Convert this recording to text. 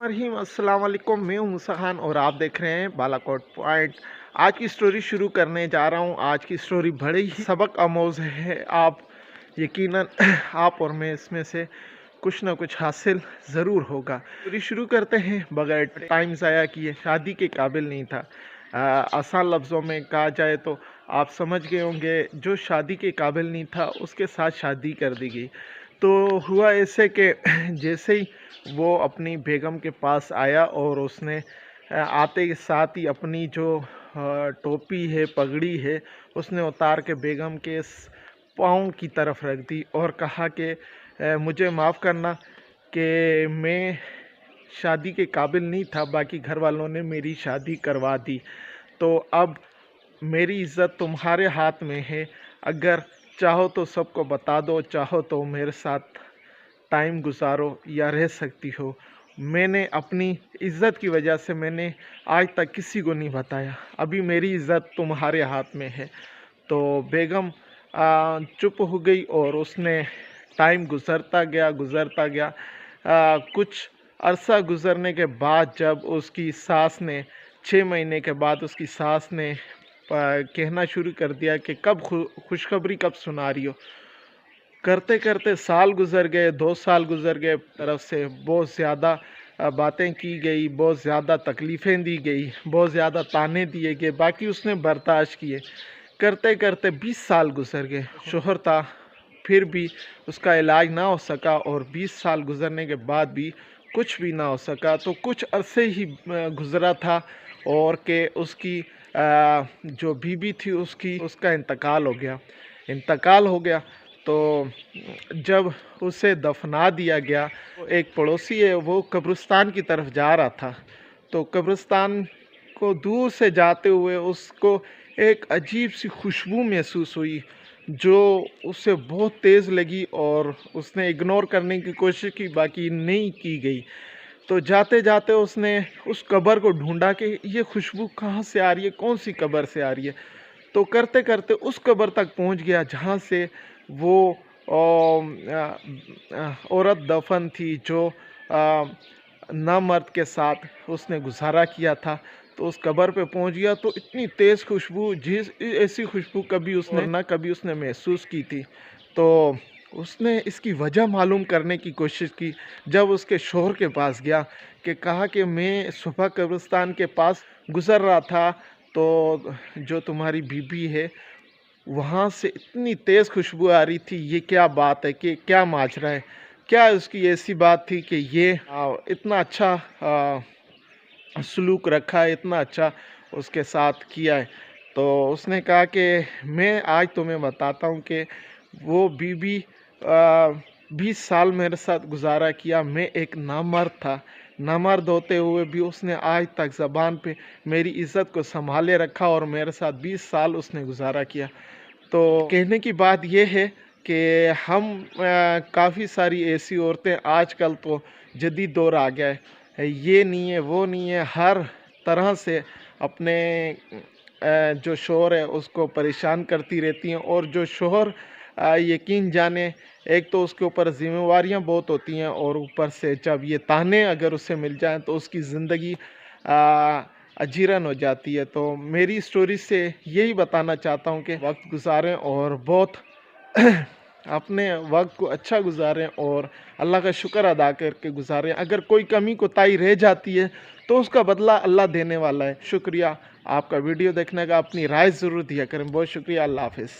रहीम अस्सलाम वालेकुम। मैं हूं मूसा खान और आप देख रहे हैं बालाकोट पॉइंट। आज की स्टोरी शुरू करने जा रहा हूं। आज की स्टोरी बड़ी ही सबक आमोज है। आप यकीनन आप और मैं इसमें से कुछ ना कुछ हासिल ज़रूर होगा। स्टोरी शुरू करते हैं बगैर टाइम ज़ाया किए। शादी के काबिल नहीं था। आसान लफ्ज़ों में कहा जाए तो आप समझ गए होंगे, जो शादी के काबिल नहीं था उसके साथ शादी कर दी गई। तो हुआ ऐसे कि जैसे ही वो अपनी बेगम के पास आया और उसने आते के साथ ही अपनी जो टोपी है, पगड़ी है, उसने उतार के बेगम के पाँव की तरफ रख दी और कहा कि मुझे माफ़ करना कि मैं शादी के काबिल नहीं था, बाकी घर वालों ने मेरी शादी करवा दी। तो अब मेरी इज़्ज़त तुम्हारे हाथ में है। अगर चाहो तो सबको बता दो, चाहो तो मेरे साथ टाइम गुजारो या रह सकती हो। मैंने अपनी इज़्ज़त की वजह से मैंने आज तक किसी को नहीं बताया। अभी मेरी इज़्ज़त तुम्हारे हाथ में है। तो बेगम चुप हो गई और उसने टाइम गुज़रता गया। कुछ अरसा गुज़रने के बाद जब उसकी सास ने 6 महीने के बाद उसकी सास ने कहना शुरू कर दिया कि कब खुशखबरी कब सुना रही हो। करते करते साल गुज़र गए, 2 साल गुज़र गए। तरफ से बहुत ज़्यादा बातें की गई, बहुत ज़्यादा तकलीफ़ें दी गई, बहुत ज़्यादा ताने दिए गए, बाकी उसने बर्दाश्त किए। करते करते 20 साल गुज़र गए। शोहर था, फिर भी उसका इलाज ना हो सका और 20 साल गुज़रने के बाद भी कुछ भी ना हो सका। तो कुछ अरसे ही गुज़रा था और कि उसकी जो बीवी थी उसका इंतकाल हो गया। तो जब उसे दफना दिया गया तो एक पड़ोसी है, वो कब्रिस्तान की तरफ जा रहा था। तो कब्रिस्तान को दूर से जाते हुए उसको एक अजीब सी खुशबू महसूस हुई, जो उसे बहुत तेज़ लगी और उसने इग्नोर करने की कोशिश की, बाकी नहीं की गई। तो जाते जाते उसने उस कब्र को ढूंढा कि ये खुशबू कहाँ से आ रही है, कौन सी कब्र से आ रही है। तो करते करते उस कब्र तक पहुंच गया जहाँ से वो औरत दफन थी, जो नामर्द के साथ उसने गुजारा किया था। तो उस कब्र पे पहुंच गया तो इतनी तेज़ खुशबू, जिस ऐसी खुशबू कभी उसने ना कभी उसने महसूस की थी। तो उसने इसकी वजह मालूम करने की कोशिश की। जब उसके शोहर के पास गया कि कहा कि मैं सुबह कब्रिस्तान के पास गुज़र रहा था, तो जो तुम्हारी बीबी है वहाँ से इतनी तेज़ खुशबू आ रही थी, ये क्या बात है, कि क्या माजरा है, क्या उसकी ऐसी बात थी कि ये इतना अच्छा सलूक रखा है, इतना अच्छा उसके साथ किया है। तो उसने कहा कि मैं आज तुम्हें बताता हूँ कि वो बीबी 20 साल मेरे साथ गुजारा किया। मैं एक नामर्द था, नामर्द होते हुए भी उसने आज तक ज़बान पे मेरी इज़्ज़त को संभाले रखा और मेरे साथ 20 साल उसने गुजारा किया। तो कहने की बात ये है कि हम काफ़ी सारी ऐसी औरतें, आजकल तो जदीद दौर आ गया है, ये नहीं है वो नहीं है, हर तरह से अपने जो शोहर है उसको परेशान करती रहती हैं। और जो शोहर यकीन जाने, एक तो उसके ऊपर ज़िम्मेवारियाँ बहुत होती हैं और ऊपर से जब ये ताने अगर उसे मिल जाएँ तो उसकी ज़िंदगी अजीरन हो जाती है। तो मेरी स्टोरी से यही बताना चाहता हूँ कि वक्त गुजारें और बहुत अपने वक्त को अच्छा गुजारें और अल्लाह का शुक्र अदा करके गुजारें। अगर कोई कमी कोताही रह जाती है तो उसका बदला अल्लाह देने वाला है। शुक्रिया आपका वीडियो देखने का, अपनी राय ज़रूर दिया करें। बहुत शुक्रिया। अल्लाह हाफ़िज़।